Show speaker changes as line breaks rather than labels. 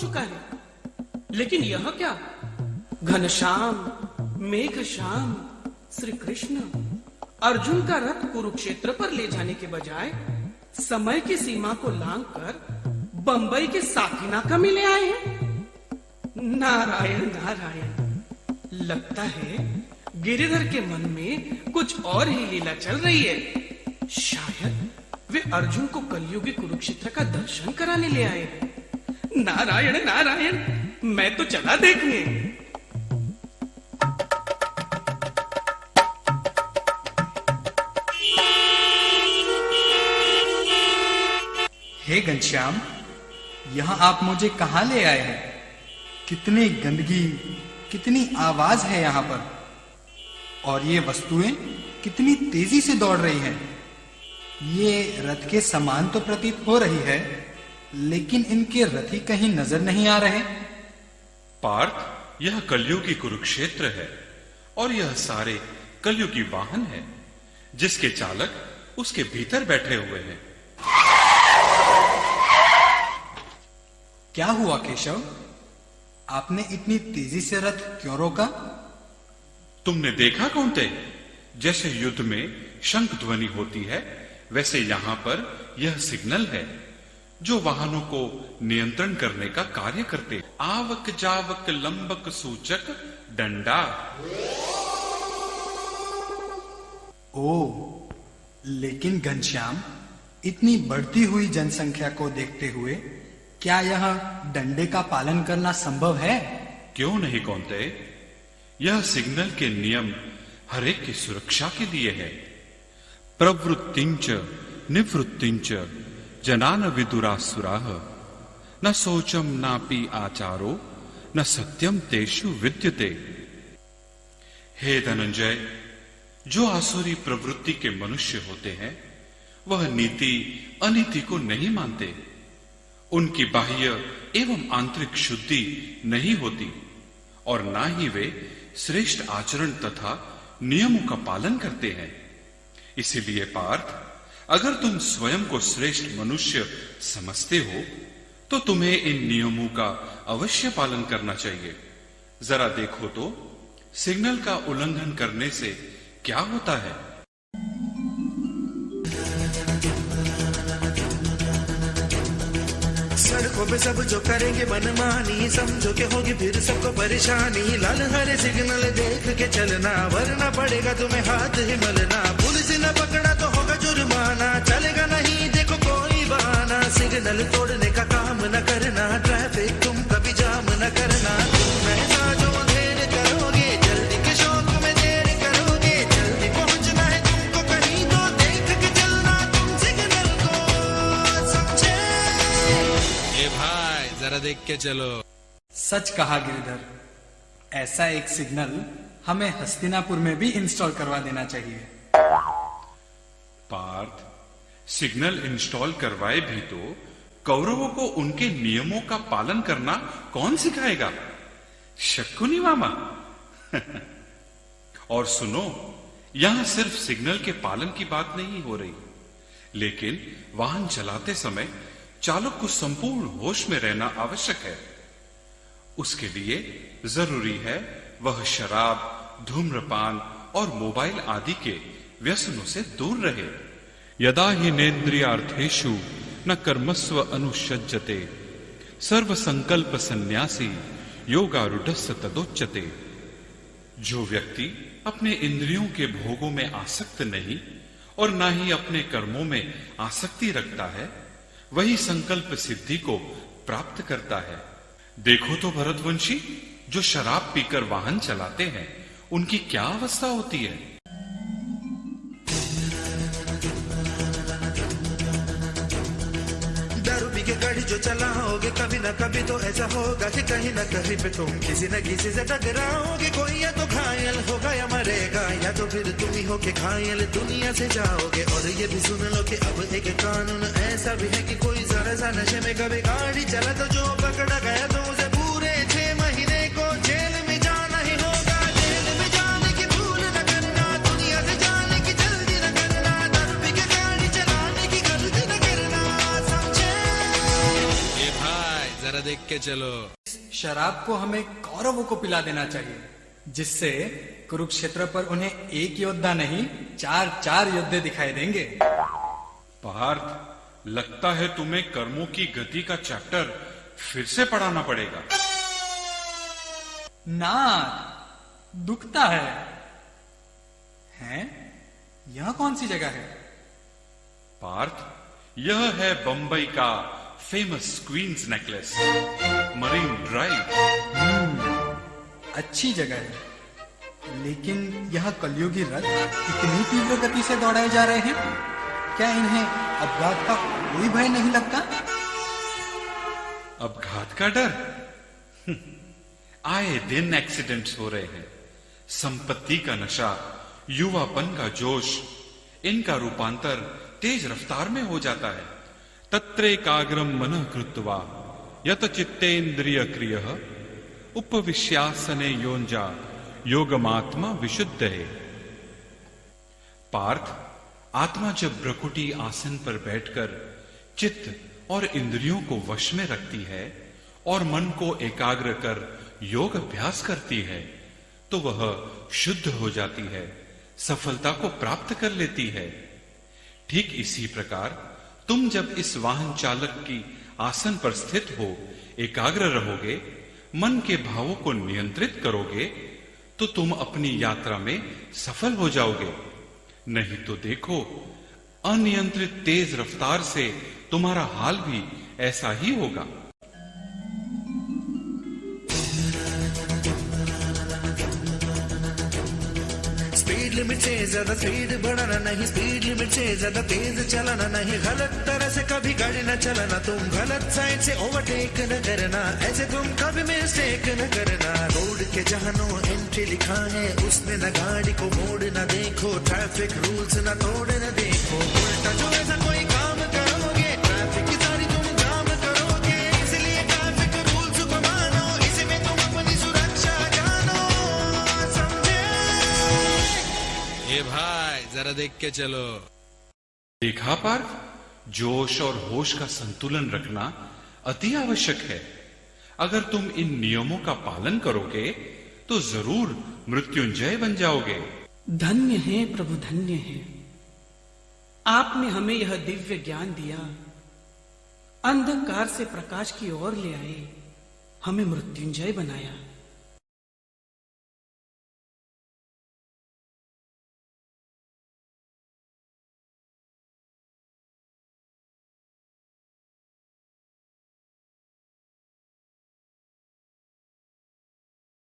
चुका है, लेकिन यह क्या? घनश्याम, मेघश्याम, श्री कृष्ण अर्जुन का रथ कुरुक्षेत्र पर ले जाने के बजाय समय की सीमा को लांघकर बंबई के साथीनाका में ले आए हैं। नारायण नारायण, लगता है गिरिधर के मन में कुछ और ही लीला चल रही है। शायद वे अर्जुन को कलयुगी कुरुक्षेत्र का दर्शन कराने ले आए हैं। नारायण नारायण, मैं तो चला देखने।
हे घनश्याम, यहाँ आप मुझे कहाँ ले आए हैं? कितनी गंदगी, कितनी आवाज है यहाँ पर, और ये वस्तुएं कितनी तेजी से दौड़ रही हैं। ये रथ के समान तो प्रतीत हो रही है, लेकिन इनके रथी कहीं नजर नहीं आ रहे।
पार्थ, यह कलयुगी कुरुक्षेत्र है और यह सारे कलयुगी वाहन है, जिसके चालक उसके भीतर बैठे हुए हैं।
क्या हुआ केशव? आपने इतनी तेजी से रथ क्यों रोका?
तुमने देखा कौनते? जैसे युद्ध में शंख ध्वनि होती है, वैसे यहां पर यह सिग्नल है जो वाहनों को नियंत्रण करने का कार्य करते। आवक जावक लंबक सूचक डंडा।
ओ, लेकिन घनश्याम, इतनी बढ़ती हुई जनसंख्या को देखते हुए क्या यह डंडे का पालन करना संभव है?
क्यों नहीं कौनते? यह सिग्नल के नियम हरेक की सुरक्षा के लिए है। प्रवृत्तिंच निवृत्तिंच जनान विदुरासुराः न शौचम नापि आचारो न सत्यम तेषु विद्यते। हे धनंजय, जो आसुरी प्रवृत्ति के मनुष्य होते हैं वह नीति अनीति को नहीं मानते। उनकी बाह्य एवं आंतरिक शुद्धि नहीं होती और ना ही वे श्रेष्ठ आचरण तथा नियमों का पालन करते हैं। इसीलिए पार्थ, अगर तुम स्वयं को श्रेष्ठ मनुष्य समझते हो तो तुम्हें इन नियमों का अवश्य पालन करना चाहिए। जरा देखो तो सिग्नल का उल्लंघन करने से क्या होता है।
सड़कों पे सब जो करेंगे मनमानी, समझो के होगी फिर सबको परेशानी। लाल हरे सिग्नल देख के चलना, वरना पड़ेगा तुम्हें हाथ ही मलना। पुलिस न पकड़ा तो होगा जुर्माना, चलेगा नहीं देखो कोई बहाना। सिग्नल तोड़ने का काम न करना, ट्रैफिक तुम कभी जाम न करना। तुम ऐसा जो देर करोगे, जल्दी के शौक में देर करोगे। जल्दी पहुंचना है तुमको कहीं तो देख के चलना तुम सिग्नल को, समझे?
ए भाई, जरा देख के चलो।
सच कहा गिरिधर, ऐसा एक सिग्नल हमें हस्तिनापुर में भी इंस्टॉल करवा देना चाहिए।
पार्थ, सिग्नल इंस्टॉल करवाए भी तो कौरवों को उनके नियमों का पालन करना कौन सिखाएगा? शकुनी मामा। और सुनो, यहां सिर्फ सिग्नल के पालन की बात नहीं हो रही, लेकिन वाहन चलाते समय चालक को संपूर्ण होश में रहना आवश्यक है। उसके लिए जरूरी है वह शराब, धूम्रपान और मोबाइल आदि के व्यसनों से दूर रहे। यदा हि नेन्द्रियार्थेषु न कर्मस्व अनुषज्जते सर्व संकल्प सन्यासी योगारूढ़स्य तदोच्यते। जो व्यक्ति अपने इंद्रियों के भोगों में आसक्त नहीं और ना ही अपने कर्मों में आसक्ति रखता है, वही संकल्प सिद्धि को प्राप्त करता है। देखो तो भरतवंशी, जो शराब पीकर वाहन चलाते हैं उनकी क्या अवस्था होती है।
दारू पी के गाड़ी जो चलाओगे, कभी न कभी तो ऐसा होगा कि कहीं न कहीं पे तुम किसी न किसी से टकराओगे। कोई या तो घायल होगा या मरेगा, या तो फिर तुम ही होके घायल दुनिया से जाओगे। और ये भी सुन लो कि अब एक कानून ऐसा भी है कि कोई जरा सा नशे में कभी गाड़ी चला तो जो पकड़ा गया तो उसे पूरे 6 महीने को जेल में जाना ही होगा। जेल में जाने की भूल न करना, दुनिया से जाने की जल्दी न करना। दारू पी के गाड़ी चलाने की गलती न करना, समझे?
ए भाई, जरा देख के चलो।
शराब को हमें कौरवों को पिला देना चाहिए, जिससे कुरुक्षेत्र पर उन्हें एक योद्धा नहीं 4 योद्धे दिखाई देंगे।
पार्थ, लगता है तुम्हें कर्मों की गति का चैप्टर फिर से पढ़ाना पड़ेगा।
नाथ, दुखता है। हैं? यह कौन सी जगह है?
पार्थ, यह है बंबई का famous Queen's Necklace, Marine Drive.
अच्छी जगह है, लेकिन यह कलयुगी रथ इतनी तीव्र गति से दौड़ाए जा रहे हैं, क्या इन्हें अपघात का कोई भय नहीं लगता?
अपघात का डर? आए दिन एक्सीडेंट्स हो रहे हैं। संपत्ति का नशा, युवापन का जोश, इनका रूपांतर तेज रफ्तार में हो जाता है। तत्रेकाग्रम मनः कृत्वा यत चित्तेन्द्रिय क्रियः उपविश्यासने योंजा योगमात्मा विशुद्ध है। पार्थ, आत्मा जब भ्रकुटी आसन पर बैठकर चित्त और इंद्रियों को वश में रखती है और मन को एकाग्र कर योग अभ्यास करती है, तो वह शुद्ध हो जाती है, सफलता को प्राप्त कर लेती है। ठीक इसी प्रकार तुम जब इस वाहन चालक की आसन पर स्थित हो एकाग्र रहोगे, मन के भावों को नियंत्रित करोगे, तो तुम अपनी यात्रा में सफल हो जाओगे। नहीं तो देखो, अनियंत्रित तेज रफ्तार से तुम्हारा हाल भी ऐसा ही होगा।
स्पीड लिमिट से ज्यादा स्पीड बढ़ाना नहीं, स्पीड लिमिट से ज्यादा तेज चलाना नहीं, गलत तरह से कभी गाड़ी न चलाना, तुम गलत साइड से ओवरटेक न करना, ऐसे तुम कभी मिस्टेक न करना। रोड के जहाँ नो एंट्री लिखा है उसमें न गाड़ी को मोड़ न देखो, ट्रैफिक रूल्स न तोड़ न देखो, उल्टा जो ऐसा कोई काम करोगे ट्रैफिक की सारी तुम जाम करोगे। इसलिए ट्रैफिक रूल्स को मानो, इसमें तुम अपनी सुरक्षा जानो, समझे?
ए भाई, जरा देख के चलो।
देखा पार्थ, जोश और होश का संतुलन रखना अति आवश्यक है। अगर तुम इन नियमों का पालन करोगे तो जरूर मृत्युंजय बन जाओगे।
धन्य है प्रभु, धन्य है। आपने हमें यह दिव्य ज्ञान दिया, अंधकार से प्रकाश की ओर ले आए, हमें मृत्युंजय बनाया।